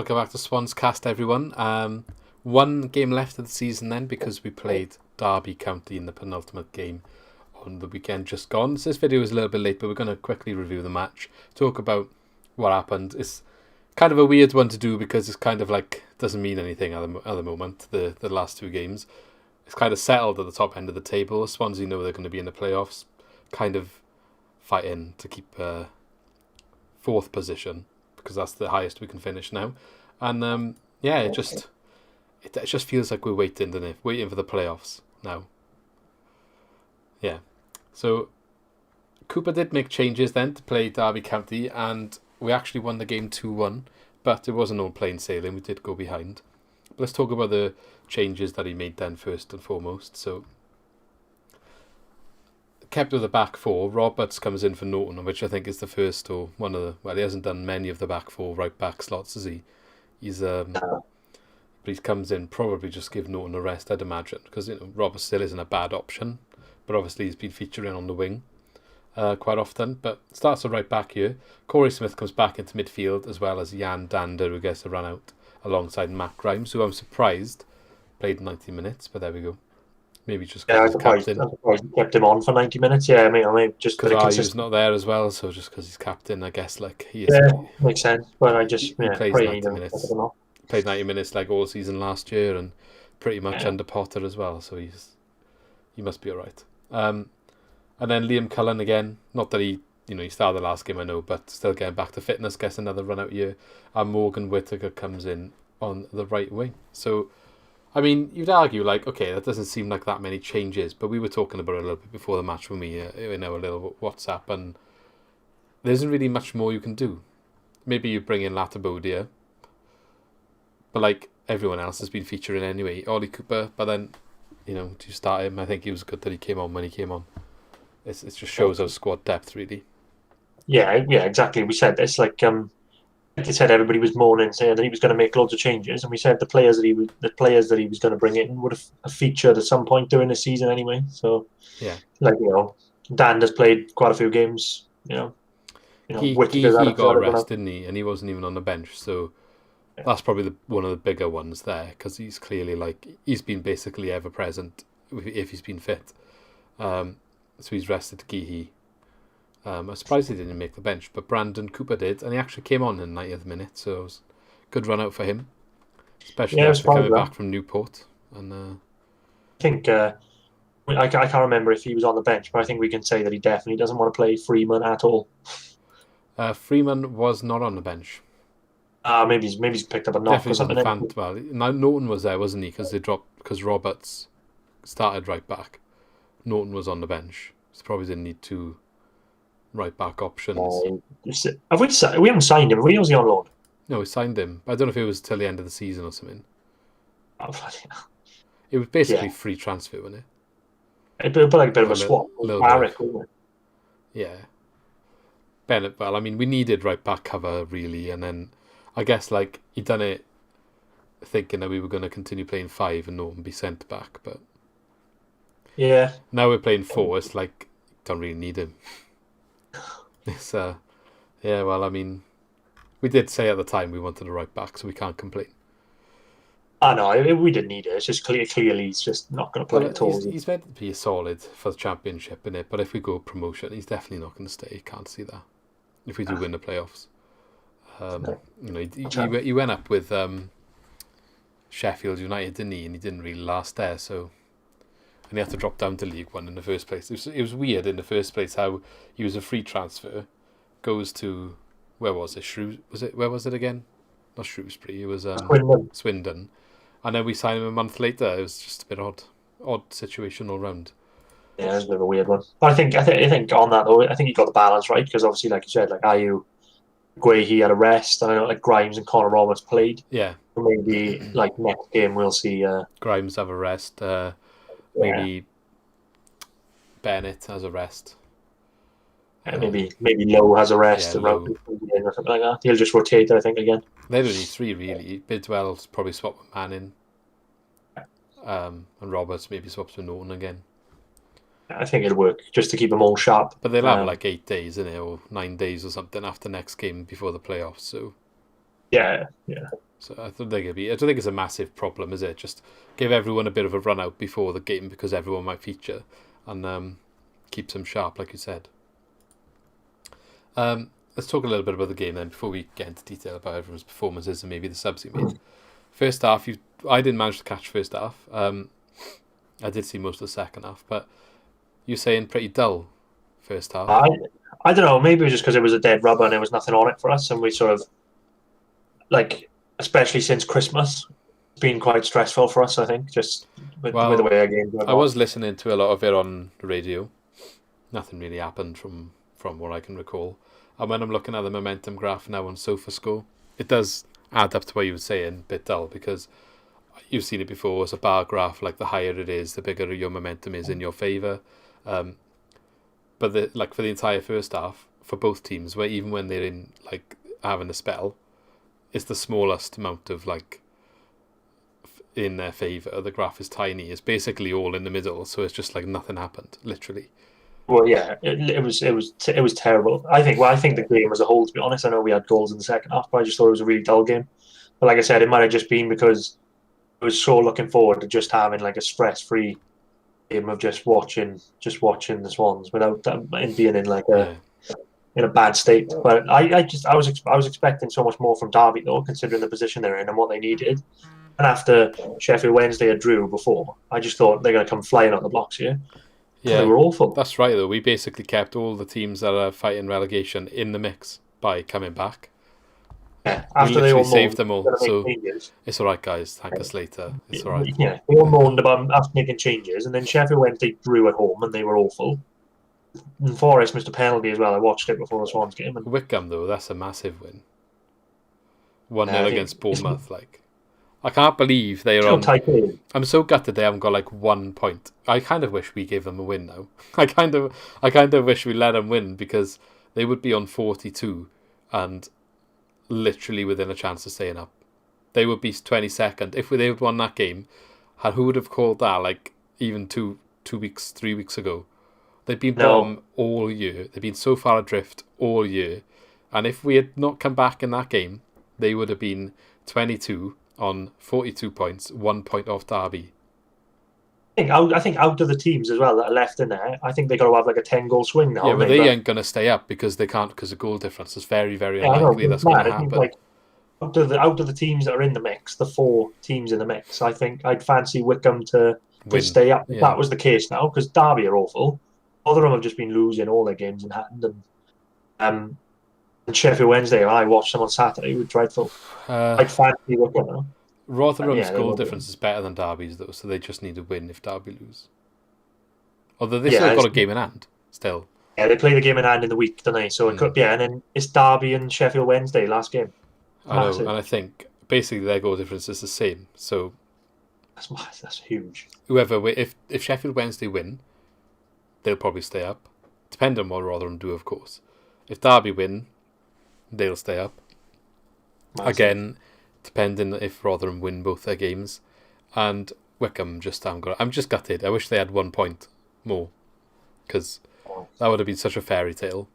welcome back to Swans Cast, everyone. One game left of the season then, because we played Derby County in the penultimate game on the weekend just gone. So this video is a little bit late, but we're going to quickly review the match, talk about what happened. It's kind of a weird one to do because it's kind of like doesn't mean anything at the moment, the last two games. It's kind of settled at the top end of the table. Swansea know they're going to be in the playoffs, kind of fighting to keep fourth position, because that's the highest we can finish now. And it just feels like we're waiting, doesn't it? Waiting for the playoffs now. Yeah. So Cooper did make changes then to play Derby County, and we actually won the game 2-1, but it wasn't all plain sailing. We did go behind. But let's talk about the changes that he made then first and foremost. So kept with the back four. Roberts comes in for Norton, which I think is the first or one of the... Well, he hasn't done many of the back four right back slots, has he? But he comes in probably just give Norton a rest, I'd imagine, because Roberts still isn't a bad option, but obviously he's been featuring on the wing quite often. But starts a right back here. Corey Smith comes back into midfield, as well as Jan Dander, who gets a run out alongside Matt Grimes, who I'm surprised played 90 minutes, but there we go. Maybe just because he's captain. I'm surprised he kept him on for 90 minutes. Yeah, I mean just because Ayu's not there as well, so just because he's captain, I guess he is. Yeah, makes sense. But he plays 90 minutes. Played 90 minutes like all season last year, and pretty much under Potter as well. So he must be all right. And then Liam Cullen again. Not that he started the last game, I know, but still getting back to fitness, gets another run out year. And Morgan Whittaker comes in on the right wing. So, I mean, you'd argue, okay, that doesn't seem like that many changes, but we were talking about it a little bit before the match when we, a little WhatsApp, and there isn't really much more you can do. Maybe you bring in Latabodia, but everyone else has been featuring anyway. Ollie Cooper, but then, do you start him? I think he was good that he came on when he came on. It just shows our squad depth, really. Yeah, exactly. We said this, they said everybody was moaning, saying that he was going to make loads of changes, and we said the players that he was going to bring in would have featured at some point during the season anyway. So yeah, Dan has played quite a few games. He got a rest, didn't he? And he wasn't even on the bench, so that's probably one of the bigger ones there, because he's clearly he's been basically ever present if he's been fit. So he's rested Geehee. I'm surprised he didn't make the bench, but Brandon Cooper did, and he actually came on in the 90th minute, so it was a good run out for him, especially after coming back from Newport. And I think I can't remember if he was on the bench, but I think we can say that he definitely doesn't want to play Freeman at all. Freeman was not on the bench. Maybe he's picked up a knock or something. Norton was there, wasn't he? Because Roberts started right back. Norton was on the bench, so probably didn't need two right back options. We haven't signed him. Was he on loan? No, we signed him. I don't know if it was till the end of the season or something. Oh, it was basically free transfer, wasn't it? It'd be like a bit of a swap. Barrick, wouldn't it? Yeah. Bennett, well, I mean, we needed right back cover, really, and then I guess he done it thinking that we were going to continue playing 5 and Norton be sent back, but yeah, now we're playing 4. It's don't really need him. It's well, I mean, we did say at the time we wanted a right back, so we can't complain. I know we didn't need it. It's just clearly he's just not going to play at all. He's meant to be solid for the championship, innit? But if we go promotion, he's definitely not going to stay. Can't see that. If we do win the playoffs, he went up with Sheffield United, didn't he? And he didn't really last there, so. And he had to drop down to League One in the first place. It was weird in the first place how he was a free transfer, goes to where was it? Where was it again? Not Shrewsbury. It was Swindon, and then we signed him a month later. It was just a bit odd situation all round. Yeah, it was a bit of a weird one. But I think on that though, I think he got the balance right, because obviously, like you said, Ayew, he had a rest, and I know Grimes and Connor Roberts played. Yeah. So maybe next game we'll see Grimes have a rest. Maybe Bennett has a rest. Maybe Lowe has a rest around or something like that. He'll just rotate, I think, again. They're only 3 really. Bidwell's probably swap with Manning. And Roberts maybe swaps with Norton again. I think it'll work just to keep them all sharp. But they'll have 8 days, innit, or 9 days or something after next game before the playoffs. So Yeah, yeah. So I don't think it's a massive problem, is it? Just give everyone a bit of a run out before the game because everyone might feature, and keeps them sharp, like you said. Let's talk a little bit about the game then before we get into detail about everyone's performances and maybe the subs you made. First half, I didn't manage to catch first half. I did see most of the second half, but you're saying pretty dull first half. I don't know. Maybe it was just because it was a dead rubber and there was nothing on it for us, and we sort of like, especially since Christmas, it's been quite stressful for us. I think just with the way our games went I on. was listening to a lot of it on the radio. Nothing really happened from what I can recall. And when I'm looking at the momentum graph now on SofaScore, it does add up to what you were saying, a bit dull, because you've seen it before. It's a bar graph, like the higher it is, the bigger your momentum is in your favour. But for the entire first half, for both teams, where even when they're in like having a spell, it's the smallest amount of like in their favour. The graph is tiny. It's basically all in the middle, so it's just like nothing happened, literally. Well, yeah, it was terrible. I think the game as a whole, to be honest, I know we had goals in the second half, but I just thought it was a really dull game. But like I said, it might have just been because I was so looking forward to just having like a stress-free game of just watching the Swans without them being in like Yeah. in a bad state. But I was expecting so much more from Derby though, considering the position they're in and what they needed. And after Sheffield Wednesday had drew before, I just thought they're going to come flying on the blocks here. And they Yeah, were awful. that's right, though. We basically kept all the teams that are fighting relegation in the mix by coming back. Yeah, We after they literally all saved moaned, them all. going to make So changes. it's all right, guys. Thank us later. It's all right. Yeah, they all moaned about us making changes, and then Sheffield Wednesday drew at home, and they were awful. And Forest missed a penalty as well. I watched it before the Swans game, and Wickham, though, that's a massive win. 1-0 I think against Bournemouth. I can't believe they are still on. tight game. I'm so gutted they haven't got like 1 point. I kind of wish we gave them a win now. I kind of wish we let them win because they would be on 42 and literally within a chance of staying up. They would be 22nd if they had won that game. And who would have called that? Like even 2 weeks, 3 weeks ago, they'd been bottom all year. They've been so far adrift all year, and if we had not come back in that game, they would have been 22 on 42 points, 1 point off Derby. I think out of the teams as well that are left in there, I think they got to have like a 10-goal swing now. Yeah, but they ain't going to stay up because they can't, because of goal difference. It's very, very unlikely that's going to happen. Like out of the teams that are in the mix, the 4 teams in the mix, I think I'd fancy Wickham to stay up. If that was the case now, because Derby are awful. Rotherham have just been losing all their games in hand, and Sheffield Wednesday, I watched them on Saturday, were dreadful. I'd fancy Wickham now. Rotherham's goal difference is better than Derby's, though, so they just need to win if Derby lose. Although they still got a game in hand, still. Yeah, they play the game in hand in the week, don't they? So it could, and then it's Derby and Sheffield Wednesday last game. I know, and I think basically their goal difference is the same. So that's huge. If Sheffield Wednesday win, they'll probably stay up. Depending on what Rotherham do, of course. If Derby win, they'll stay up. Massive. Again, depending if Rotherham win both their games, and Wickham just haven't got. I'm just gutted. I wish they had 1 point more, because that would have been such a fairy tale.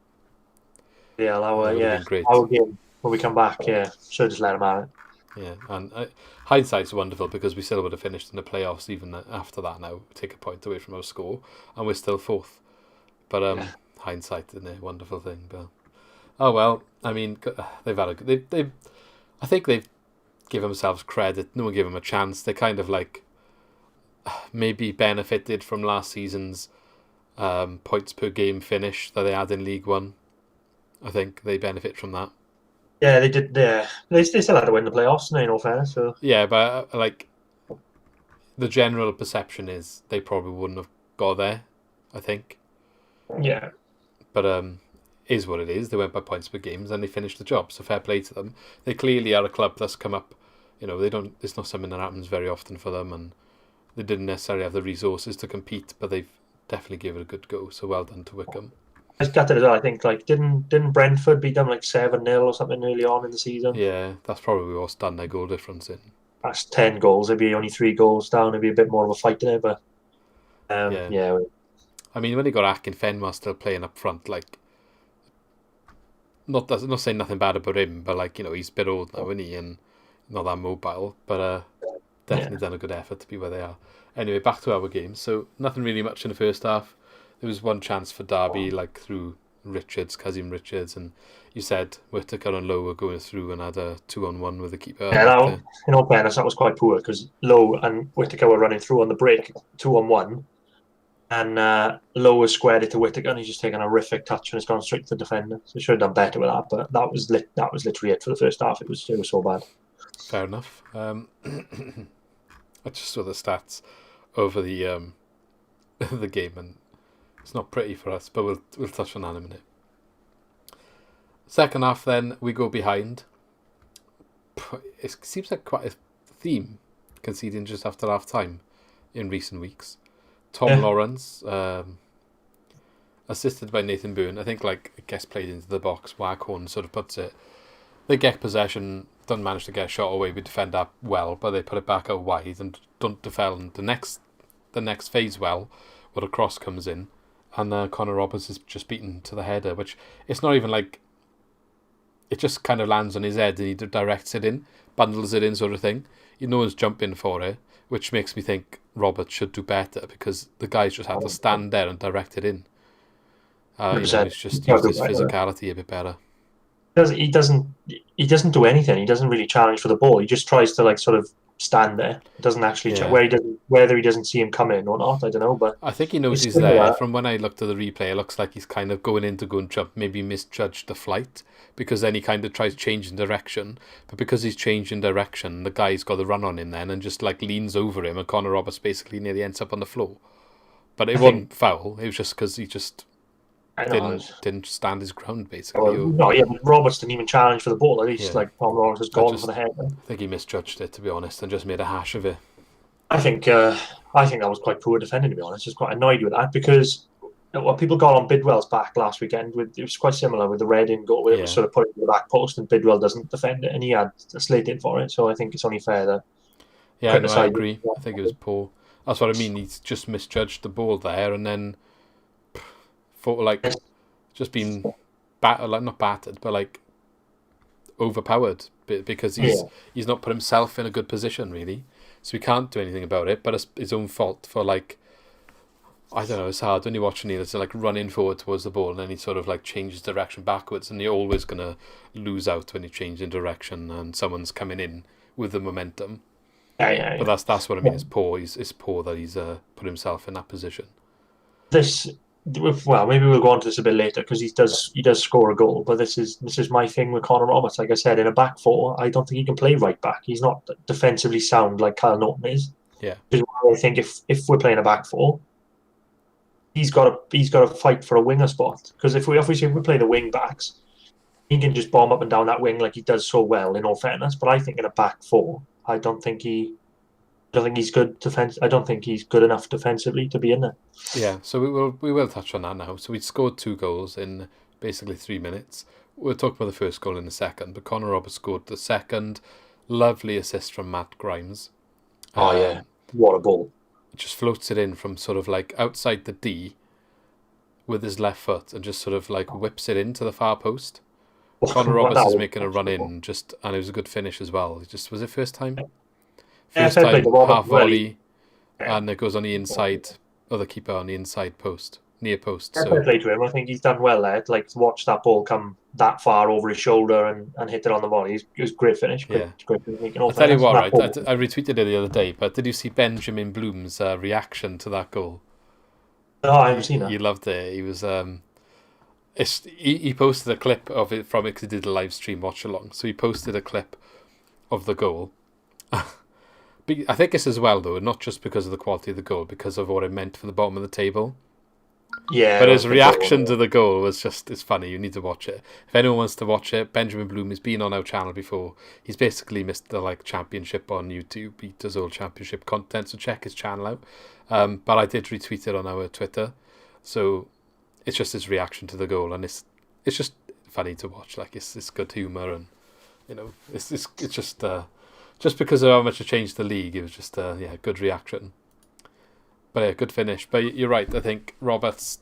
Yeah, that would have been great. Our game when we come back, should just let them have it. Yeah, and hindsight's wonderful because we still would have finished in the playoffs even after that. Now take a point away from our score, and we're still 4th. But hindsight is a wonderful thing. But oh well, I mean, they've had they've I think they've given themselves credit. No one gave them a chance. They kind of like maybe benefited from last season's points per game finish that they had in League One. I think they benefit from that. Yeah, they did. Yeah, they still had to win the playoffs, in all fairness. So yeah, but like the general perception is they probably wouldn't have got there. I think. Yeah. But is what it is. They went by points per games and they finished the job. So fair play to them. They clearly are a club that's come up. You know, they don't. It's not something that happens very often for them, and they didn't necessarily have the resources to compete, but they've definitely given it a good go. So well done to Wickham. I got it as well. I think didn't Brentford beat them like 7-0 or something early on in the season? Yeah, that's probably what's done their goal difference in. That's 10 goals. It'd be only 3 goals down. It'd be a bit more of a fight in it, but yeah. I mean, when they got Akinfenwa still playing up front, like not saying nothing bad about him, but like, he's a bit old now, isn't he, and not that mobile, but definitely done a good effort to be where they are. Anyway, back to our game. So nothing really much in the first half. There was one chance for Derby, like through Kazim Richards, and you said Whittaker and Lowe were going through and had a 2-on-1 with the keeper. Yeah, in all fairness, that was quite poor because Lowe and Whittaker were running through on the break, 2-on-1, and Lowe was squared it to Whittaker, and he's just taken a horrific touch and it's gone straight to the defender. So he should have done better with that, but that was literally it for the first half. It was so bad. Fair enough. I just saw the stats over the the game, and it's not pretty for us, but we'll touch on that in a minute. Second half, then we go behind. It seems like quite a theme, conceding just after half time in recent weeks. Tom Lawrence, assisted by Nathan Byrne, I think like gets played into the box. Waghorn sort of puts it. They get possession, don't manage to get a shot away. We defend up well, but they put it back out wide and don't defend the next phase well, where a cross comes in, and Connor Roberts is just beaten to the header, which it's not even like it just kind of lands on his head and he directs it in, bundles it in, sort of thing. No one's jumping for it, which makes me think Roberts should do better because the guys just had to stand there and direct it in. He's just used his physicality a bit better. He doesn't do anything. He doesn't really challenge for the ball. He just tries to like sort of stand there. He doesn't actually whether he doesn't see him coming or not. I don't know, but I think he knows he's there. From when I looked at the replay, it looks like he's kind of going in to go and jump. Maybe misjudged the flight because then he kind of tries changing direction. But because he's changing direction, the guy's got the run on him then and just like leans over him, and Connor Roberts basically nearly ends up on the floor. But it wasn't foul. It was just because he just didn't stand his ground, basically. But Roberts didn't even challenge for the ball. At least like Tom Lawrence has gone for the head. I think he misjudged it, to be honest, and just made a hash of it. I think that was quite poor defending, to be honest. I was quite annoyed with that because people got on Bidwell's back last weekend. It was quite similar with the Reading goal, where it was sort of put into the back post and Bidwell doesn't defend it, and he had a slate in for it. So I think it's only fair that. Yeah, no, I agree. I think it was poor. That's what I mean. He's just misjudged the ball there, and then just been not battered, but like overpowered because he's not put himself in a good position really, so he can't do anything about it. But it's his own fault for like, I don't know. It's hard when you're watching it. It's like running forward towards the ball, and then he sort of like changes direction backwards, and you're always gonna lose out when you change in direction and someone's coming in with the momentum. Yeah. But that's what I mean. It's poor. It's poor that he's put himself in that position. Well, maybe we'll go on to this a bit later because he does score a goal. But this is my thing with Connor Roberts. Like I said, in a back four, I don't think he can play right back. He's not defensively sound like Kyle Norton is. Yeah. I think if we're playing a back four, he's got to fight for a winger spot. Because if we play the wing backs, he can just bomb up and down that wing like he does so well. In all fairness, but I think in a back four, I don't think he's good defense. I don't think he's good enough defensively to be in there. Yeah, so we will touch on that now. So we scored 2 goals in basically 3 minutes. We'll talk about the first goal in a second, but Connor Roberts scored the second. Lovely assist from Matt Grimes. What a ball! Just floats it in from sort of like outside the D with his left foot and just sort of like whips it into the far post. Connor Roberts is making a run in, and it was a good finish as well. Was it first time? First time, half volley, and it goes on the inside, other keeper on the inside post, near post. So I played to him. I think he's done well there. Like to watch that ball come that far over his shoulder and hit it on the volley. It was a great finish. Great finish. I'll tell you what, right? I retweeted it the other day, but did you see Benjamin Bloom's reaction to that goal? No, I haven't seen that. He loved it. He was. He posted a clip of it from it because he did a live stream watch along. So he posted a clip of the goal. I think it's as well, though, not just because of the quality of the goal, because of what it meant for the bottom of the table. Yeah. But his reaction to the goal was it's funny. You need to watch it. If anyone wants to watch it, Benjamin Bloom has been on our channel before. He's basically missed the championship on YouTube. He does all championship content, so check his channel out. But I did retweet it on our Twitter. So it's just his reaction to the goal, and it's just funny to watch. Like it's good humour, and it's just because of how much it changed the league, it was just a good reaction. But yeah, good finish. But you're right, I think Roberts,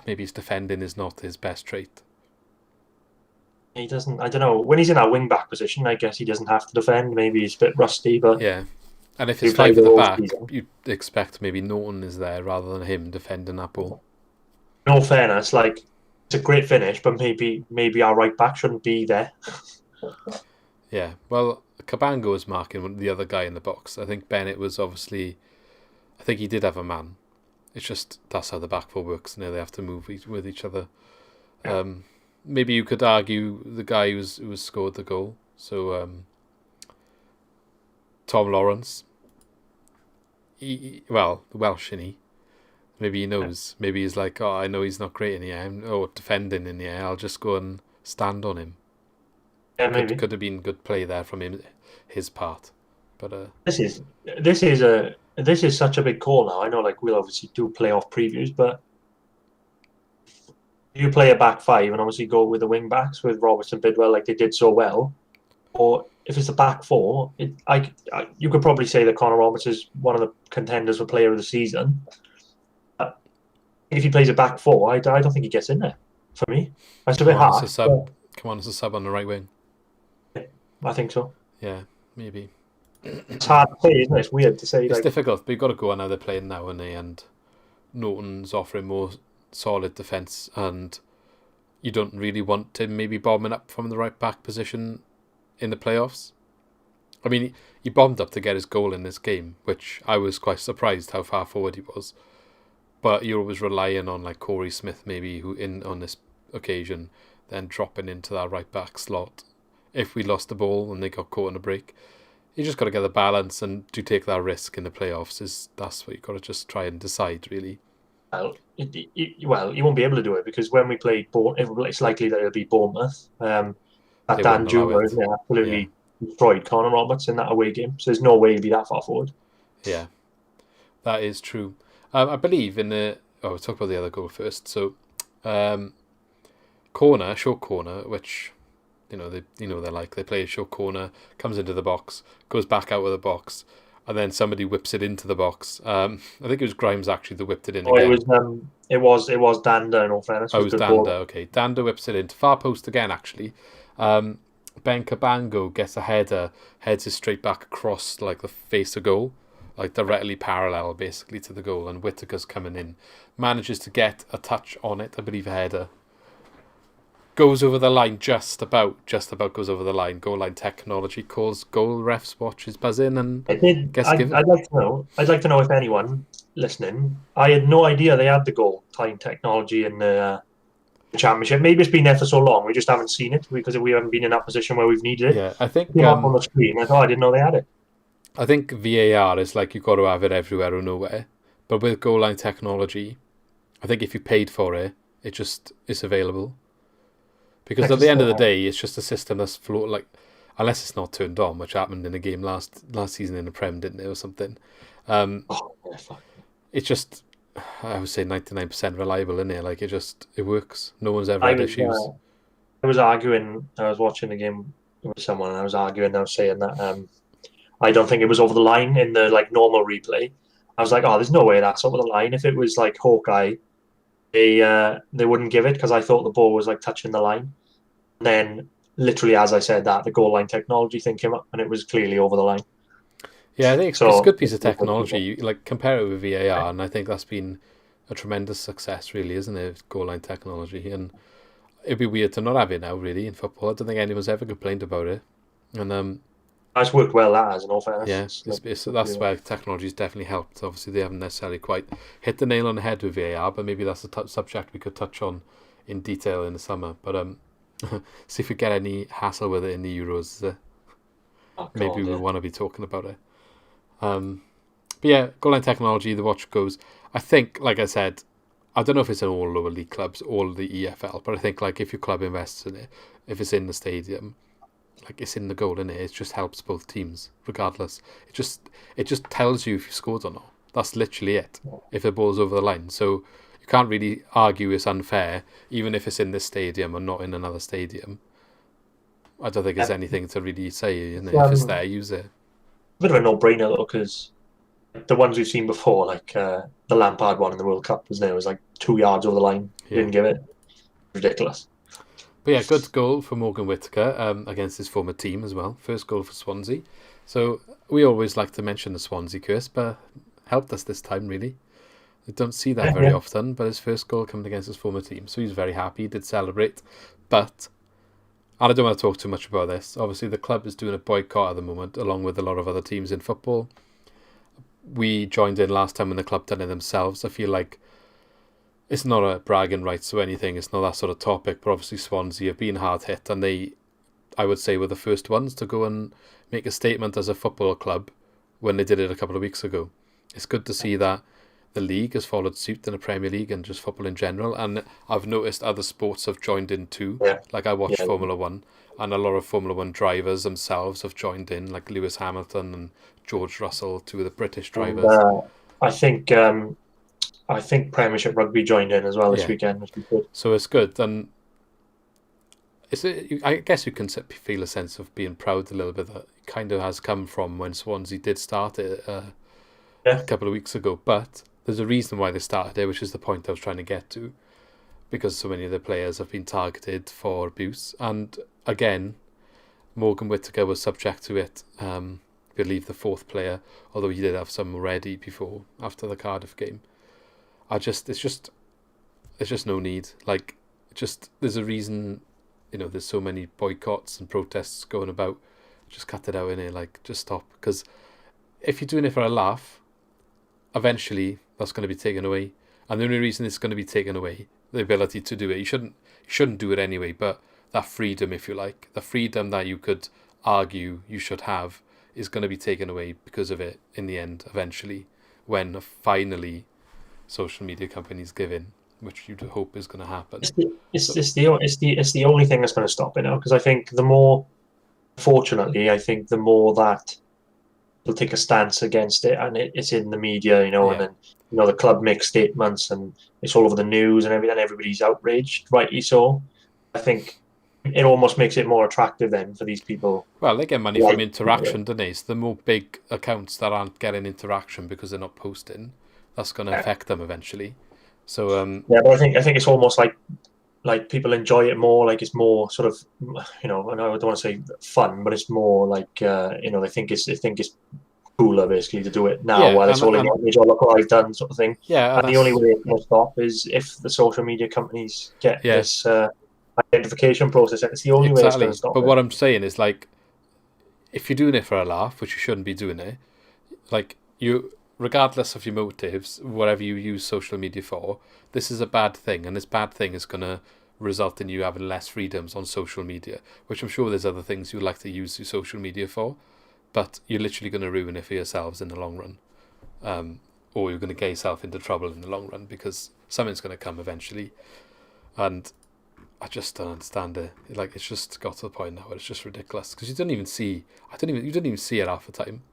maybe his defending is not his best trait. He doesn't. I don't know. When he's in that wing back position, I guess he doesn't have to defend. Maybe he's a bit rusty, but Yeah. And if he it's played five the at the whole back, season. you'd expect maybe Norton is there rather than him defending that ball. In all fairness, like it's a great finish, but maybe our right back shouldn't be there. Yeah. Well, Cabango was marking the other guy in the box. I think Bennett was obviously. I think he did have a man. It's just that's how the back four works. They have to move with each other. Maybe you could argue the guy who scored the goal. So Tom Lawrence. The Welsh, isn't he? Maybe he knows. Maybe he's like, oh, I know he's not great in the air, or defending in the air. I'll just go and stand on him. Yeah, maybe. Could have been good play there from him, his part. But this is such a big call now. I know, like we'll obviously do playoff previews, but you play a back five and obviously go with the wing backs with Roberts and Bidwell like they did so well, or if it's a back four, you could probably say that Connor Roberts is one of the contenders for Player of the Season. If he plays a back four, I don't think he gets in there. For me, that's a bit hard. Come on as a sub on the right wing. I think so. Yeah, maybe. It's hard to say, isn't it? It's weird to say. It's difficult, but you've got to go on how they're playing now, and Norton's offering more solid defence, and you don't really want to maybe bomb up from the right back position in the playoffs. I mean, he bombed up to get his goal in this game, which I was quite surprised how far forward he was. But you're always relying on like Corey Smith maybe who on this occasion then dropping into that right back slot. If we lost the ball and they got caught in a break, you just got to get the balance and do take that risk in the playoffs. That's what you got to just try and decide really. Well, you won't be able to do it because when we played Bournemouth, it's likely that it'll be Bournemouth. That Dan Juma absolutely destroyed Connor Roberts in that away game. So there's no way he'll be that far forward. Yeah, that is true. I believe in the. We'll talk about the other goal first. So, short corner, which they're like they play a short corner, comes into the box, goes back out of the box, and then somebody whips it into the box. I think it was Grimes actually that whipped it in again. It was Danda in all fairness. It was Danda. Okay, Danda whips it into far post again. Actually, Ben Cabango gets a header, heads it straight back across like the face of goal. Like directly parallel basically to the goal, and Whittaker's coming in, manages to get a touch on it, I believe a header, goes over the line just about goes over the line. Goal line technology calls goal, refs watches buzz in and given. I'd like to know if anyone listening, I had no idea they had the goal line technology in the championship. Maybe it's been there for so long we just haven't seen it because we haven't been in that position where we've needed it. Yeah, I think up on the screen. I didn't know they had it. I think VAR is like you've got to have it everywhere or nowhere. But with goal line technology, I think if you paid for it, it's available. Because at the end of the day, it's just a system that's unless it's not turned on, which happened in a game last season in the Prem, didn't it, or something. It's just, I would say 99% reliable, isn't it? Like it works. No one's ever had issues. I was watching the game with someone and I was saying that I don't think it was over the line in the normal replay. I was like, oh, there's no way that's over the line. If it was like Hawkeye, they wouldn't give it because I thought the ball was touching the line. And then literally as I said that, the goal line technology thing came up and it was clearly over the line. Yeah, I think it's a good piece of technology. Compare it with VAR, and I think that's been a tremendous success, really, isn't it? Goal line technology, and it'd be weird to not have it now, really, in football. I don't think anyone's ever complained about it, and it's worked well, that in all fairness. Yeah, that's where technology's definitely helped. Obviously, they haven't necessarily quite hit the nail on the head with VAR, but maybe that's a subject we could touch on in detail in the summer. But see if we get any hassle with it in the Euros. Maybe we want to be talking about it. But yeah, goal line technology, the watch goes. I think, like I said, I don't know if it's in all lower league clubs, all the EFL, but I think if your club invests in it, if it's in the stadium, it's in the goal, innit? It just helps both teams, regardless. It just tells you if you scored or not. That's literally it. If the ball's over the line, so you can't really argue it's unfair, even if it's in this stadium or not in another stadium. I don't think there's anything to really say, isn't it? If it's there, use it. A bit of a no-brainer though, because the ones we've seen before, the Lampard one in the World Cup, was 2 yards over the line. Didn't give it. Ridiculous. But yeah, good goal for Morgan Whittaker against his former team as well. First goal for Swansea. So we always like to mention the Swansea curse, but helped us this time, really. I don't see that very Yeah. often, but his first goal coming against his former team. So he's very happy, he did celebrate. But, and I don't want to talk too much about this, obviously the club is doing a boycott at the moment, along with a lot of other teams in football. We joined in last time when the club done it themselves. I feel like it's not a bragging rights or anything, it's not that sort of topic, but obviously Swansea have been hard hit, and they, I would say, were the first ones to go and make a statement as a football club when they did it a couple of weeks ago. It's good to see that the league has followed suit in the Premier League and just football in general, and I've noticed other sports have joined in too. Yeah. Like I watch Yeah. Formula One, and a lot of Formula One drivers themselves have joined in, like Lewis Hamilton and George Russell, two of the British And drivers. I think Premiership Rugby joined in as well this Yeah. weekend, which was good. So it's good, and I guess you can feel a sense of being proud a little bit that it kind of has come from when Swansea did start it a Yeah. couple of weeks ago. But there's a reason why they started it, which is the point I was trying to get to, because so many of the players have been targeted for abuse. And again, Morgan Whittaker was subject to it. I believe the fourth player, although he did have some already after the Cardiff game. It's just no need. Like, there's a reason. There's so many boycotts and protests going about. Just cut it out, innit? Like, just stop. Because if you're doing it for a laugh, eventually that's going to be taken away. And the only reason it's going to be taken away, the ability to do it, you shouldn't do it anyway. But that freedom, if you like, the freedom that you could argue you should have, is going to be taken away because of it in the end, eventually, when finally social media companies give in, which you'd hope is going to happen. It's the only thing that's going to stop it now, because I think fortunately, I think the more that they'll take a stance against it, and it's in the media, and then the club makes statements, and it's all over the news and everything, and everybody's outraged, rightly so. I think it almost makes it more attractive then for these people. Well, they get money from interaction, don't they? So the more big accounts that aren't getting interaction because they're not posting, that's going to affect them eventually. So yeah, but I think it's almost like people enjoy it more. Like it's more sort of, and I don't want to say fun, but it's more like they think it's cooler basically to do it now while it's all in the image, or look what I've done, sort of thing. Yeah, and the only way it's going to stop is if the social media companies get this identification process. It's the only way it's going to stop. But what I'm saying is, like, if you're doing it for a laugh, which you shouldn't be doing it, like, regardless of your motives, whatever you use social media for, this is a bad thing, and this bad thing is going to result in you having less freedoms on social media, which I'm sure there's other things you'd like to use your social media for, but you're literally going to ruin it for yourselves in the long run, or you're going to get yourself into trouble in the long run, because something's going to come eventually. And I just don't understand it. Like, it's just got to the point now where it's just ridiculous, because you don't even see it half the time.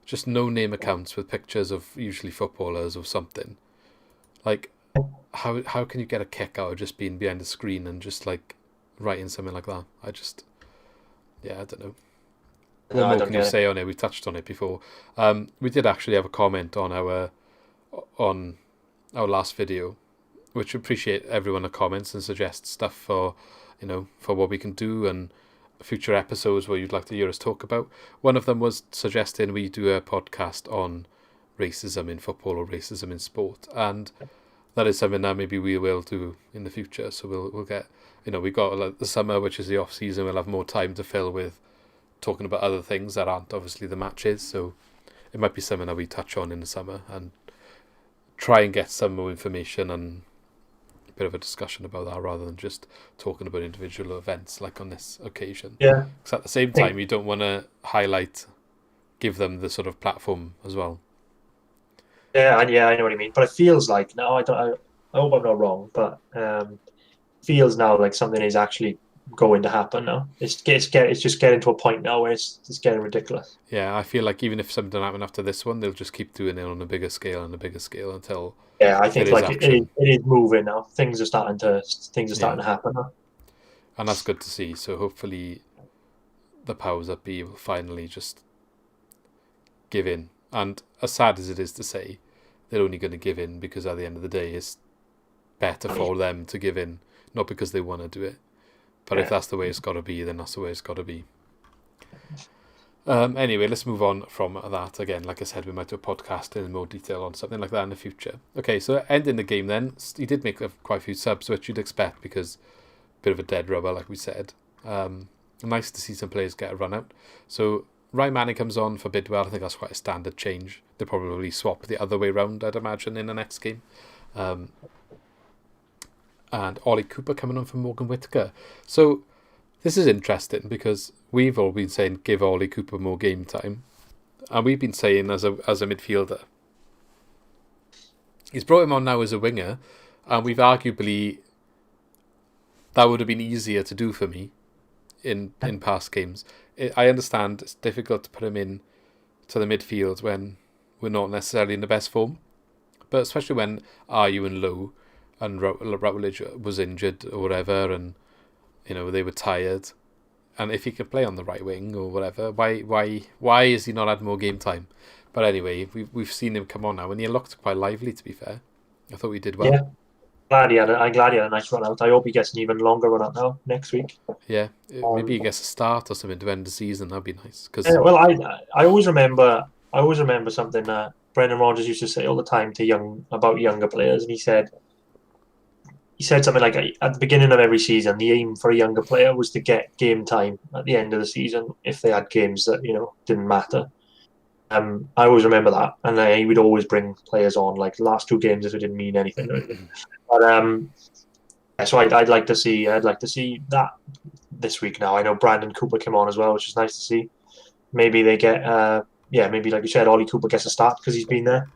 Just no-name accounts with pictures of usually footballers or something. Like, how can you get a kick out of just being behind the screen and just, like, writing something like that? I don't know. What more can you say on it? We touched on it before. We did actually have a comment on our last video, which appreciate everyone that comments and suggests stuff for what we can do and future episodes where you'd like to hear us talk about. One of them was suggesting we do a podcast on racism in football or racism in sport, and that is something that maybe we will do in the future. So we'll get, we've got the summer, which is the off season. We'll have more time to fill with talking about other things that aren't obviously the matches. So it might be something that we touch on in the summer and try and get some more information and a bit of a discussion about that, rather than just talking about individual events like on this occasion. Yeah. Because at the same time, you don't want to give them the sort of platform as well. Yeah, I know what you mean. But it feels like now, I hope I'm not wrong, but feels now like something is actually going to happen now. It's just getting to a point now where it's getting ridiculous. Yeah, I feel like even if something doesn't happen after this one, they'll just keep doing it on a bigger scale and a bigger scale until. Yeah, I think it is moving now. Things are starting to happen now. And that's good to see. So hopefully, the powers that be will finally just give in. And as sad as it is to say, they're only going to give in because at the end of the day, it's better for them to give in not because they want to do it. But if that's the way it's got to be, then that's the way it's got to be. Anyway, let's move on from that. Again, like I said, we might do a podcast in more detail on something like that in the future. Okay, so ending the game then, he did make quite a few subs, which you'd expect because a bit of a dead rubber, like we said. Nice to see some players get a run out. So Ryan Manning comes on for Bidwell. I think that's quite a standard change. They'll probably swap the other way round, I'd imagine, in the next game. And Ollie Cooper coming on for Morgan Whittaker. So this is interesting because we've all been saying give Ollie Cooper more game time. And we've been saying as a midfielder. He's brought him on now as a winger. And we've arguably... That would have been easier to do for me in past games. I understand it's difficult to put him in to the midfield when we're not necessarily in the best form. But especially when Ayew and Lowe and Rutledge was injured or whatever, and they were tired, and if he could play on the right wing or whatever, why is he not had more game time? But anyway, we've seen him come on now, and he looked quite lively. To be fair, I thought he did well. Yeah, I'm glad he had a nice run out. I hope he gets an even longer run out now next week. Yeah, maybe he gets a start or something to end the season. That'd be nice. Well, I always remember something that Brendan Rodgers used to say all the time to younger players, and he said something like, at the beginning of every season, the aim for a younger player was to get game time at the end of the season if they had games that didn't matter. I always remember that, and he would always bring players on like the last two games if it didn't mean anything. But so I'd like to see that this week now. I know Brandon Cooper came on as well, which is nice to see. Maybe they get maybe like you said, Ollie Cooper gets a start because he's been there.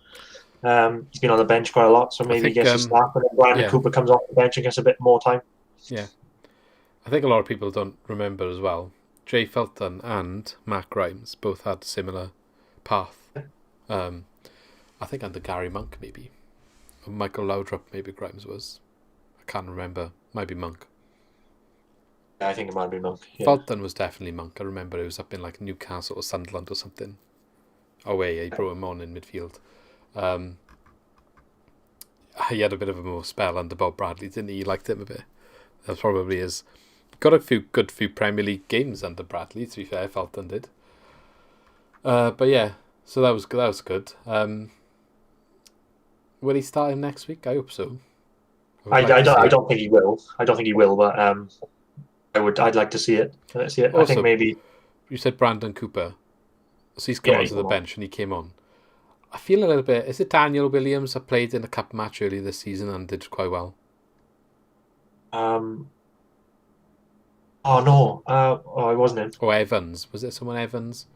He's been on the bench quite a lot, so maybe he gets a start, and then Brandon Cooper comes off the bench and gets a bit more time. Yeah. I think a lot of people don't remember as well. Jay Felton and Matt Grimes both had a similar path. I think under Gary Monk, maybe. Or Michael Laudrup, maybe Grimes was. I can't remember. Might be Monk. Yeah, I think it might be Monk. Yeah. Felton was definitely Monk. I remember it was up in like Newcastle or Sunderland or something. Away, he brought him on in midfield. He had a bit of a more spell under Bob Bradley, didn't he? He liked him a bit. That probably is. Got a few Premier League games under Bradley, to be fair, Felton did. But yeah, so that was good. Will he start him next week? I hope so. I don't think he will. But I'd like to see it. Also, I think maybe you said Brandon Cooper, so he's come onto the bench and he came on. I feel a little bit. Is it Daniel Williams that played in a cup match earlier this season and did quite well? Oh no. It wasn't him. Or Evans? Was it someone Evans?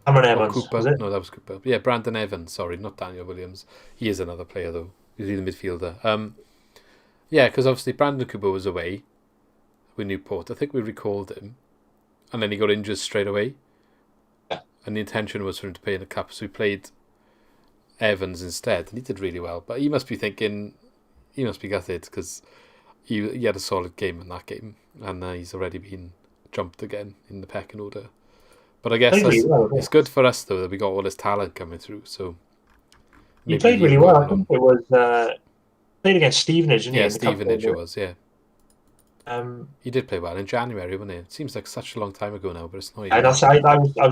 Cameron Evans. Cooper? Was it? No, that was Cooper. Yeah, Brandon Evans. Sorry, not Daniel Williams. He is another player though. He's the midfielder. Yeah, because obviously Brandon Cooper was away with Newport. I think we recalled him, and then he got injured straight away. Yeah. And the intention was for him to play in the cup, so we played Evans instead, and he did really well. But he must be thinking, he must be gutted because he had a solid game in that game, and he's already been jumped again in the pecking order. But I guess it's good for us though that we got all this talent coming through. So he played really well. I think it was played against Stevenage, didn't he? Yeah, Stevenage it was. Yeah. He did play well in January, wasn't he? It seems like such a long time ago now, but it's not. I was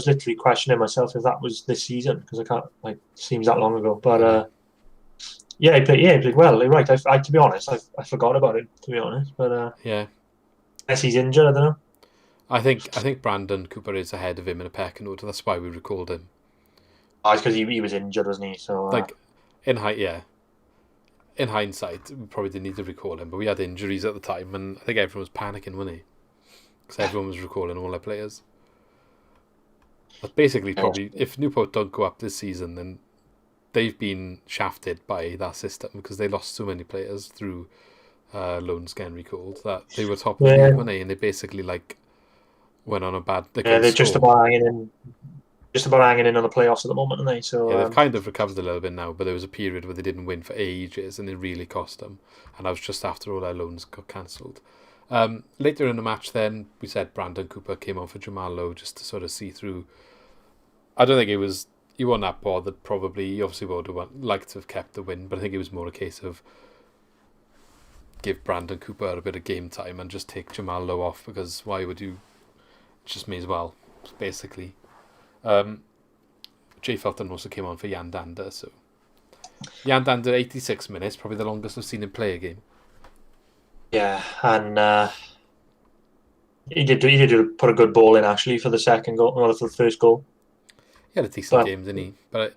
literally questioning myself if that was this season because I can't. Like, seems that long ago. But he played well. You're right. I to be honest, I forgot about it. To be honest, but yeah, unless he's injured, I don't know. I think Brandon Cooper is ahead of him in a pecking order. That's why we recalled him. Oh, it's because he was injured, wasn't he? So in hindsight, we probably didn't need to recall him, but we had injuries at the time, and I think everyone was panicking, wasn't he? Because everyone was recalling all their players. But basically, probably, if Newport don't go up this season, then they've been shafted by that system because they lost so many players through loans getting recalled that they were top of the league, weren't they? And they basically went on a bad. They're just about hanging in on the playoffs at the moment, aren't they? So yeah, they've kind of recovered a little bit now, but there was a period where they didn't win for ages, and it really cost them. And that was just after all their loans got cancelled. Later in the match, then we said Brandon Cooper came on for Jamal Lowe just to sort of see through. I don't think he wasn't that bothered. Probably, he obviously would have liked to have kept the win, but I think it was more a case of give Brandon Cooper a bit of game time and just take Jamal Lowe off, because why would you? Just may as well, basically. Jay Felton also came on for Jan Dander, so Jan Dander 86 minutes, probably the longest I've seen him play a game. Yeah, and he did put a good ball in actually for the second goal, or for the first goal. He had a decent game, didn't he? But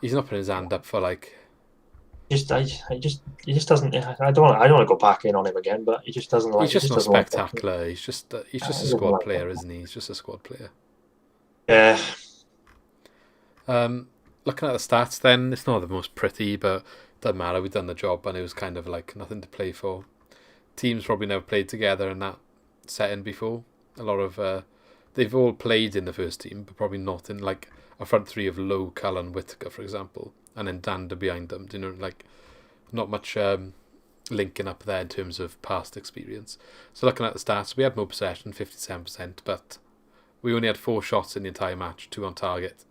he's not putting his hand up for like. He just doesn't. I don't want to go back in on him again, but he just doesn't like. He's just not doesn't spectacular. He's just a squad player, isn't he? He's just a squad player. Yeah. Looking at the stats, then it's not the most pretty, but it doesn't matter. We've done the job, and it was kind of like nothing to play for. Teams probably never played together in that setting before. A lot of they've all played in the first team, but probably not in like a front three of Lowe, Cullen, Whittaker, for example, and then Dander behind them. You know, like not much linking up there in terms of past experience. So looking at the stats, we had more possession, 57%, but we only had 4 shots in the entire match, 2 on target.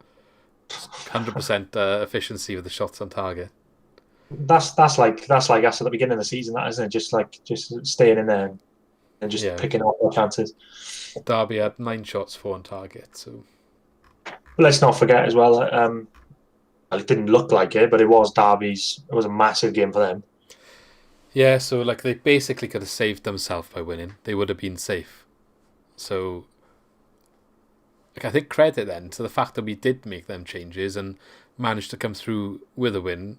100% efficiency with the shots on target. That's like us at the beginning of the season, that isn't it? Just staying in there and just picking up our chances. Derby had 9 shots, 4 on target. So let's not forget as well. It didn't look like it, but it was Derby's. It was a massive game for them. Yeah, so like they basically could have saved themselves by winning. They would have been safe. So like I think credit then to the fact that we did make them changes and managed to come through with a win,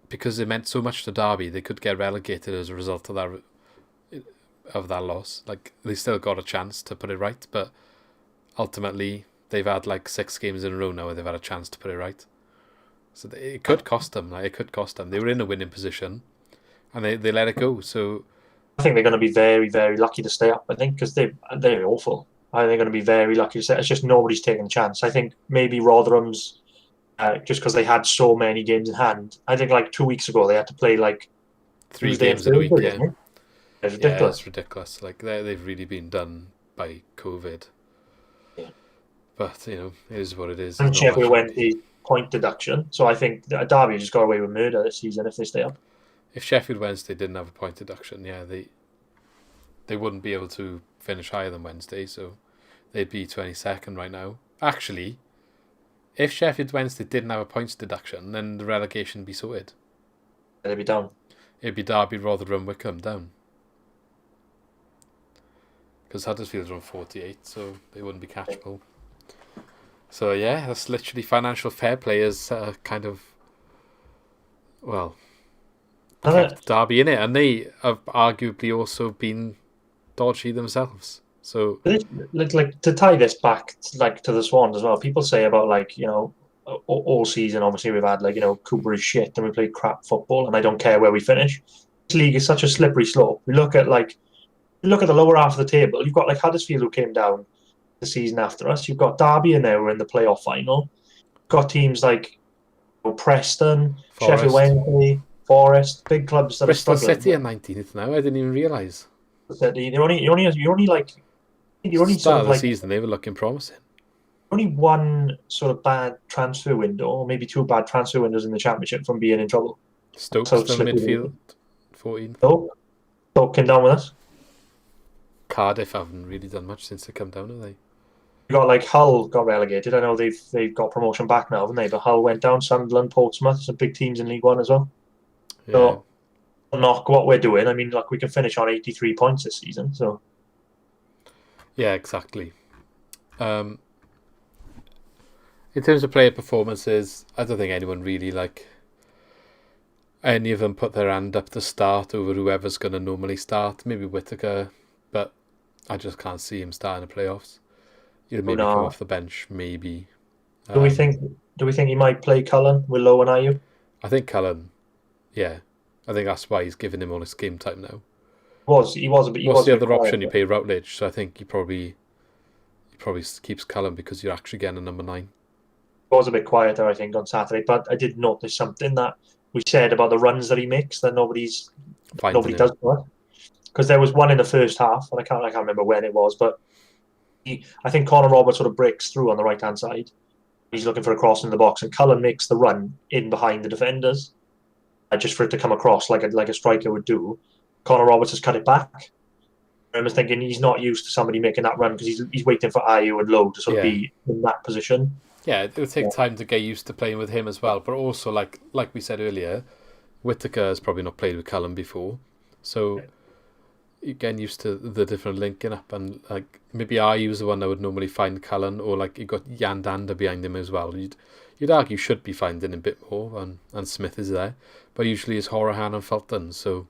because it meant so much to Derby. They could get relegated as a result of that loss. Like they still got a chance to put it right, but ultimately they've had like 6 games in a row now where they've had a chance to put it right. So it could cost them. Like it could cost them. They were in a winning position, and they let it go. So I think they're going to be very, very lucky to stay up. I think because they're awful. I think they're going to be very lucky to stay. It's just nobody's taking a chance. I think maybe Rotherham's. Just because they had so many games in hand. I think like 2 weeks ago they had to play like 3 games in a week. Yeah, it's ridiculous. Yeah, it's ridiculous. Like they've really been done by COVID. Yeah. But you know, it is what it is. And Sheffield Wednesday point deduction. So I think Derby just got away with murder this season if they stay up. If Sheffield Wednesday didn't have a point deduction, they wouldn't be able to finish higher than Wednesday, so they'd be 22nd right now. Actually, if Sheffield Wednesday didn't have a points deduction, then the relegation would be sorted. They'd be down. It'd be Derby, Rotherham, Wycombe down. Because Huddersfield's on 48, so they wouldn't be catchable. So yeah, that's literally financial fair play is kind of, well, kept Derby in it, and they have arguably also been dodgy themselves. So like to tie this back to the Swans as well. People say about all season. Obviously, we've had Cooper is shit and we played crap football, and I don't care where we finish. This league is such a slippery slope. We look at the lower half of the table. You've got Huddersfield who came down the season after us. You've got Derby in there. We're in the playoff final. You've got teams like Preston, Forest. Sheffield Wednesday, Forest, big clubs that Bristol are struggling. City are 19th now. I didn't even realise. You're only start of the season they were looking promising. Only one sort of bad transfer window, or maybe 2 bad transfer windows in the Championship from being in trouble. Stoke still midfield, 14th. Stoke came down with us. Cardiff haven't really done much since they come down, have they? You got Hull got relegated. I know they've got promotion back now, haven't they? But Hull went down. Sunderland, Portsmouth, some big teams in League One as well. Yeah. So knock what we're doing. I mean, we can finish on 83 points this season. So yeah, exactly. In terms of player performances, I don't think anyone really any of them put their hand up to start over whoever's going to normally start. Maybe Whittaker, but I just can't see him starting the playoffs. He'll maybe come off the bench, maybe. Do we think he might play Cullen with Lowe and Ayew? I think Cullen, yeah. I think that's why he's giving him all his game time now. He was a bit. What's the other option? You pay Routledge, so I think he probably keeps Cullen because you're actually getting a number 9. He was a bit quieter, I think, on Saturday, but I did notice something that we said about the runs that he makes that nobody does for us. Because there was one in the first half, and I can't remember when it was, but I think Connor Roberts sort of breaks through on the right hand side. He's looking for a cross in the box, and Cullen makes the run in behind the defenders. just for it to come across like a striker would do. Connor Roberts has cut it back. I was thinking he's not used to somebody making that run because he's waiting for Ayew and Lowe to sort of be in that position. Yeah, it'll take time to get used to playing with him as well. But also, like we said earlier, Whittaker has probably not played with Cullen before, so you're getting used to the different linking up. And like maybe Ayew was the one that would normally find Cullen, or like you got Yandander behind him as well. You'd argue should be finding him a bit more, and Smith is there, but usually it's Horahan and Fulton. So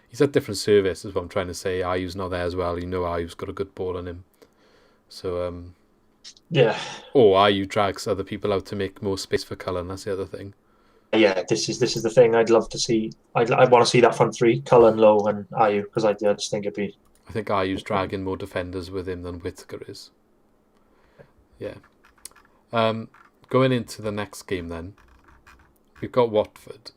he's at different service, is what I'm trying to say. Ayew's not there as well. Ayew's got a good ball on him. So, Or Ayew drags other people out to make more space for Cullen. That's the other thing. Yeah, this is the thing I'd love to see. I want to see that front three, Cullen, Lowe and Ayew, because I just think it'd be... I think Ayew's dragging more defenders with him than Whittaker is. Yeah. Going into the next game then, we've got Watford.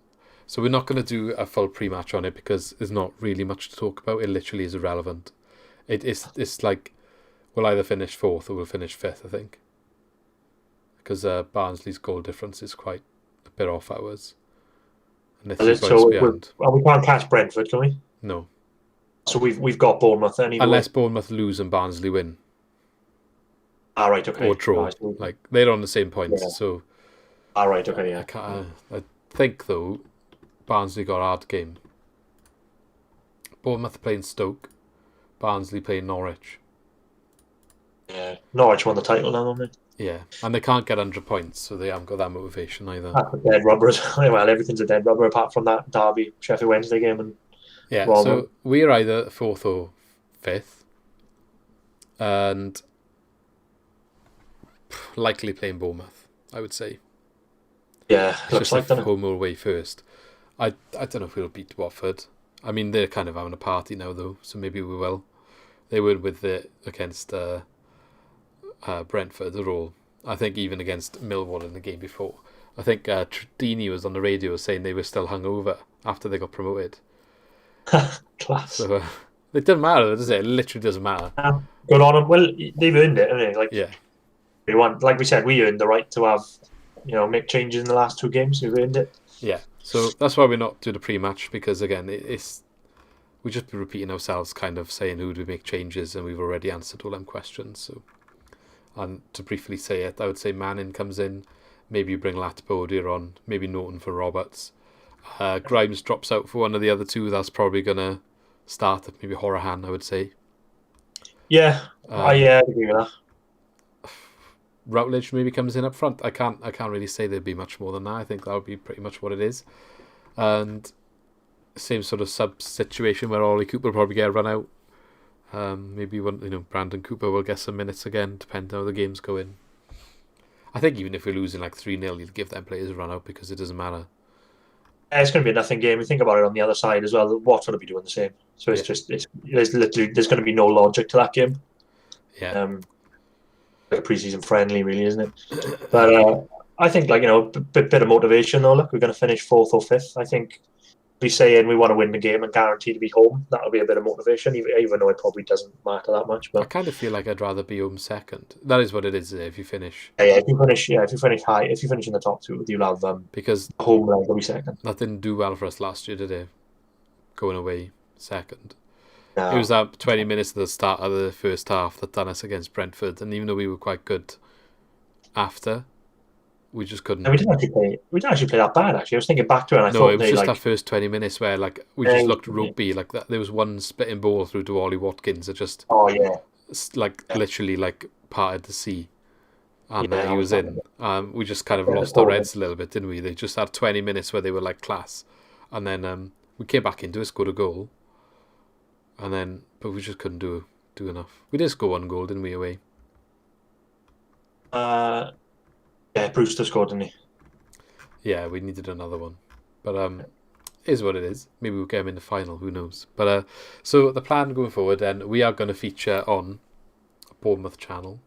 So we're not going to do a full pre-match on it because there's not really much to talk about. It literally is irrelevant. It's like we'll either finish 4th or we'll finish 5th, I think. Because Barnsley's goal difference is quite a bit off ours. And they're 3 points behind. We can't catch Brentford, can we? No. So we've got Bournemouth anyway. Unless Bournemouth lose and Barnsley win. Right, okay. Or draw. Like they're on the same points, so. Right, okay, yeah. I think though, Barnsley got a hard game. Bournemouth playing Stoke, Barnsley playing Norwich. Yeah, Norwich won the title now, don't they? Yeah, and they can't get 100 points, so they haven't got that motivation either. That's a dead rubber. Well, everything's a dead rubber apart from that Derby, Sheffield Wednesday game. And so we're either 4th or 5th, and likely playing Bournemouth, I would say. Yeah, it's looks just like home or away first. I don't know if we'll beat Watford. I mean, they're kind of having a party now, though, so maybe we will. They were against Brentford at all. I think even against Millwall in the game before. I think Dini was on the radio saying they were still hungover after they got promoted. Class. So it doesn't matter, does it? It literally doesn't matter. Good on them. Well, they've earned it, haven't they? Like, yeah. Like we said, we earned the right to have, make changes in the last 2 games. We've earned it. Yeah. So that's why we're not doing a pre-match, because again, we just be repeating ourselves, kind of saying who do we make changes, and we've already answered all them questions. So, and to briefly say it, I would say Manning comes in, maybe you bring Latbodia on, maybe Norton for Roberts. Grimes drops out for one of the other 2. That's probably gonna start. Maybe Horahan, I would say. Yeah, I agree with that. Routledge maybe comes in up front. I can't really say there'd be much more than that. I think that would be pretty much what it is. And same sort of sub situation where Ollie Cooper will probably get a run out. Maybe Brandon Cooper will get some minutes again, depending how the game's going. I think even if we're losing like 3-0, you'd give them players a run out because it doesn't matter. It's going to be a nothing game. We think about it on the other side as well. Watford will be doing the same. So it's just there's going to be no logic to that game. Yeah. Like a pre-season friendly, really, isn't it? But I think, a bit of motivation, though. Look, we're going to finish 4th or 5th. I think be saying we want to win the game and guarantee to be home, that'll be a bit of motivation, even though it probably doesn't matter that much. But I kind of feel like I'd rather be home second. That is what it is if you finish. If you finish high, if you finish in the top 2, you'll have because home leg will be second. That didn't do well for us last year, did it? Going away second. No. It was that 20 minutes at the start of the first half that done us against Brentford, and even though we were quite good after, we just couldn't. And we didn't actually play that bad. Actually, I was thinking back to it, and I thought it was just that first 20 minutes where we just looked rugby like that. There was one splitting ball through to Ollie Watkins that just literally parted the sea, and he was in. We just kind of lost our heads a little bit, didn't we? They just had 20 minutes where they were class, and then we came back into it, scored a goal. But we just couldn't do enough. We did score 1 goal, didn't we, away? Brewster scored, didn't he? Yeah, we needed another one. But it is what it is. Maybe we'll get him in the final, who knows. But so the plan going forward, then, we are going to feature on a Bournemouth channel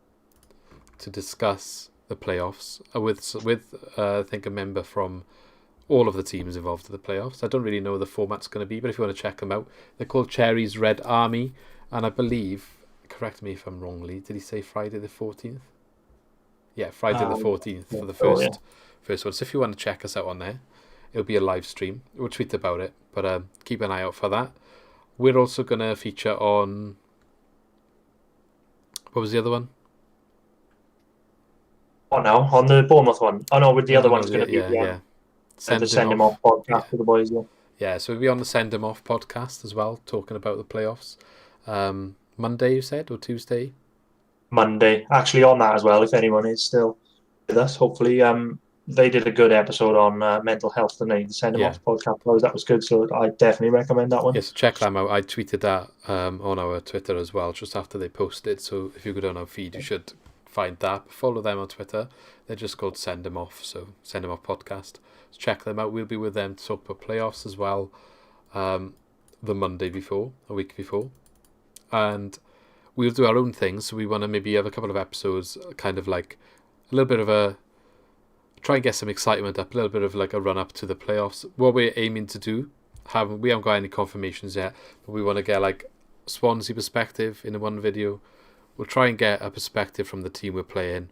to discuss the playoffs with I think a member from all of the teams involved in the playoffs. I don't really know what the format's going to be, but if you want to check them out, they're called Cherry's Red Army, and I believe, correct me if I'm wrongly, did he say Friday the 14th? Yeah, Friday the 14th for the first one. So if you want to check us out on there, it'll be a live stream. We'll tweet about it, but keep an eye out for that. We're also going to feature on... What was the other one? Oh, no, on the Bournemouth one. Oh, no, with the other one's going to be the Send Him Off podcast for the boys, yeah. Yeah, so we'll be on the Send Him Off podcast as well, talking about the playoffs. Monday, you said, or Tuesday? Monday. Actually, on that as well, if anyone is still with us, hopefully. They did a good episode on mental health, didn't they? The Send Him Off podcast. That was good, so I definitely recommend that one. Yes, check them out. I tweeted that on our Twitter as well, just after they posted. So if you go down our feed, you should find that. Follow them on Twitter. They're just called Send Him Off, so Send Him Off podcast. So check them out. We'll be with them to talk about playoffs as well, the Monday before, a week before. And we'll do our own things, so we want to maybe have a couple of episodes, kind of like a little bit of a... Try and get some excitement up, a little bit of like a run-up to the playoffs. What we're aiming to do, we haven't got any confirmations yet, but we want to get like Swansea perspective in one video. We'll try and get a perspective from the team we're playing,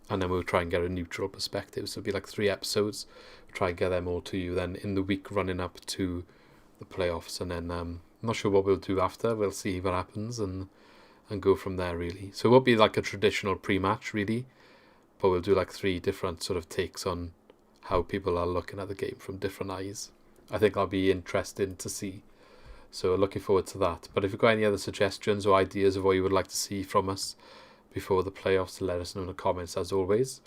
and then we'll try and get a neutral perspective. So it'll be like 3 episodes. We'll try and get them all to you then in the week running up to the playoffs. And then I'm not sure what we'll do after. We'll see what happens and go from there, really. So it won't be like a traditional pre-match, really. But we'll do like 3 different sort of takes on how people are looking at the game from different eyes. I think that'll be interesting to see. So looking forward to that. But if you've got any other suggestions or ideas of what you would like to see from us before the playoffs, let us know in the comments as always.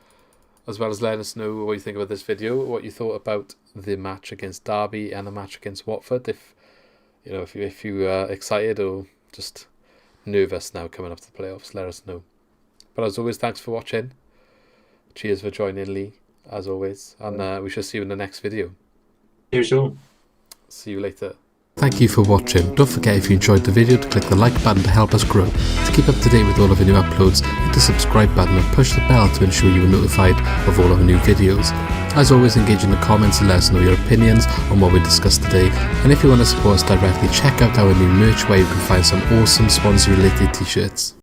As well as let us know what you think about this video, what you thought about the match against Derby and the match against Watford. If you are excited or just nervous now coming up to the playoffs, let us know. But as always, thanks for watching. Cheers for joining, Lee, as always. And we shall see you in the next video. See you soon. See you later. Thank you for watching. Don't forget, if you enjoyed the video, to click the like button to help us grow. To keep up to date with all of our new uploads, hit the subscribe button and push the bell to ensure you are notified of all of our new videos. As always, engage in the comments and let us know your opinions on what we discussed today. And if you want to support us directly, check out our new merch where you can find some awesome Swansea related t-shirts.